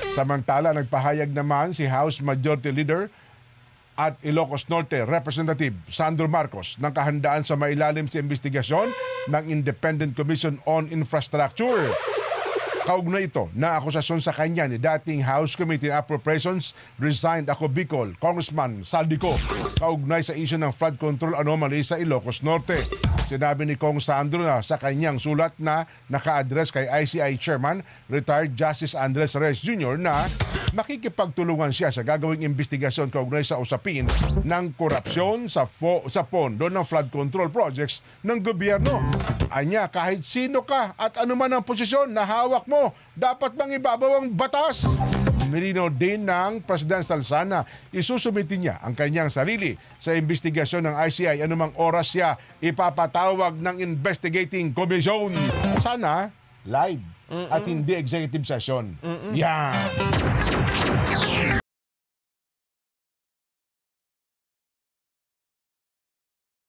Samantala, nagpahayag naman si House Majority Leader at Ilocos Norte Representative Sandro Marcos ng kahandaan sa mailalim sa investigasyon ng Independent Commission on Infrastructure. Kaugnay ito na akusasyon sa kanya ni dating House Committee on Appropriations resigned ako Bicol, Congressman Saldico, kaugnay sa issue ng flood control anomaly sa Ilocos Norte. Sinabi ni Kong Sandro na sa kanyang sulat na naka-address kay ICI Chairman, retired Justice Andres Reyes Jr. na makikipagtulungan siya sa gagawing investigasyon kaugnay sa usapin ng korupsyon sa pondo ng flood control projects ng gobyerno. Anya, kahit sino ka at anuman ang posisyon na hawak mo, dapat bang ibabaw ang batas? Nilinaw din ng Presidential Sana, isusumiti niya ang kanyang sarili sa investigasyon ng ICI anumang oras siya ipapatawag ng investigating commission. Sana live at hindi executive session. Yan.